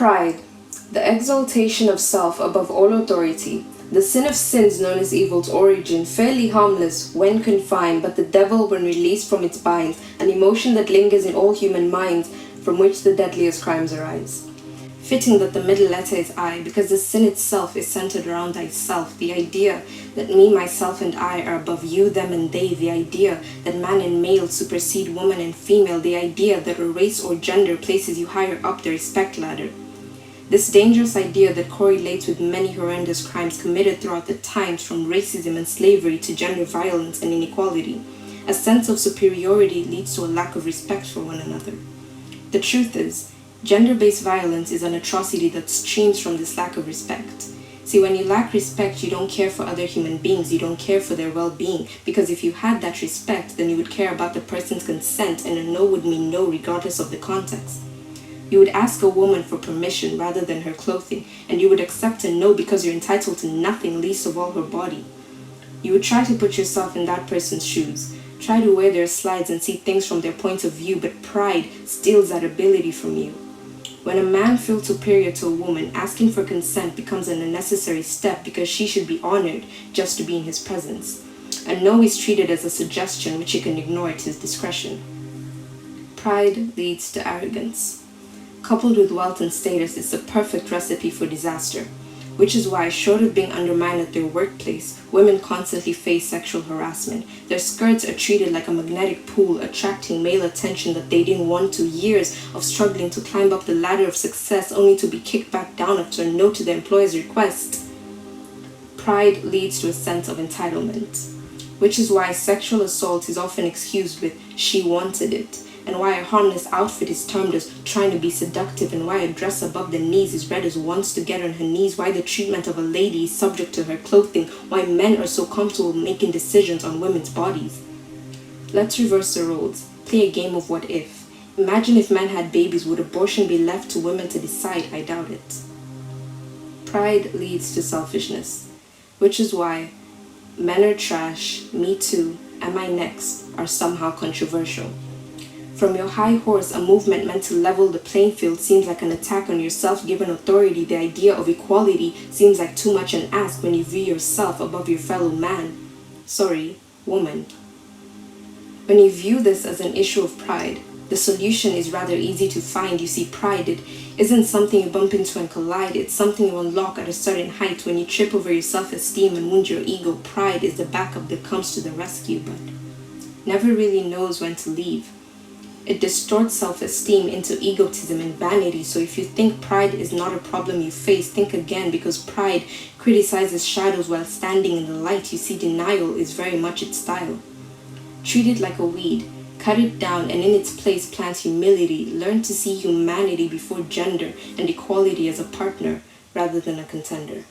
Pride, the exaltation of self above all authority, the sin of sins known as evil's origin, fairly harmless when confined, but the devil when released from its binds, an emotion that lingers in all human minds, from which the deadliest crimes arise. Fitting that the middle letter is I, because the sin itself is centered around thyself, the idea that me, myself, and I are above you, them, and they, the idea that man and male supersede woman and female, the idea that a race or gender places you higher up the respect ladder. This dangerous idea that correlates with many horrendous crimes committed throughout the times, from racism and slavery to gender violence and inequality. A sense of superiority leads to a lack of respect for one another. The truth is, gender-based violence is an atrocity that streams from this lack of respect. See, when you lack respect, you don't care for other human beings, you don't care for their well-being, because if you had that respect, then you would care about the person's consent, and a no would mean no regardless of the context. You would ask a woman for permission rather than her clothing, and you would accept a no because you're entitled to nothing, least of all her body. You would try to put yourself in that person's shoes, try to wear their slides and see things from their point of view, but pride steals that ability from you. When a man feels superior to a woman, asking for consent becomes an unnecessary step because she should be honored just to be in his presence. A no is treated as a suggestion which he can ignore at his discretion. Pride leads to arrogance. Coupled with wealth and status, it's the perfect recipe for disaster, which is why, short of being undermined at their workplace, women constantly face sexual harassment. Their skirts are treated like a magnetic pool, attracting male attention that they didn't want to, years of struggling to climb up the ladder of success only to be kicked back down after a no to the employer's request. Pride leads to a sense of entitlement, which is why sexual assault is often excused with "she wanted it," and why a harmless outfit is termed as trying to be seductive, and why a dress above the knees is read as wants to get on her knees, why the treatment of a lady is subject to her clothing, why men are so comfortable making decisions on women's bodies. Let's reverse the roles, play a game of what if. Imagine if men had babies, would abortion be left to women to decide? I doubt it. Pride leads to selfishness, which is why men are trash, me too, am I next are somehow controversial. From your high horse, a movement meant to level the playing field seems like an attack on your self-given authority. The idea of equality seems like too much an ask when you view yourself above your fellow man. Sorry, woman. When you view this as an issue of pride, the solution is rather easy to find. You see, pride, it isn't something you bump into and collide. It's something you unlock at a certain height. When you trip over your self-esteem and wound your ego, pride is the backup that comes to the rescue, but never really knows when to leave. It distorts self-esteem into egotism and vanity. So if you think pride is not a problem you face, think again, because pride criticizes shadows while standing in the light. You see, denial is very much its style. Treat it like a weed, cut it down, and in its place plant humility. Learn to see humanity before gender and equality as a partner rather than a contender.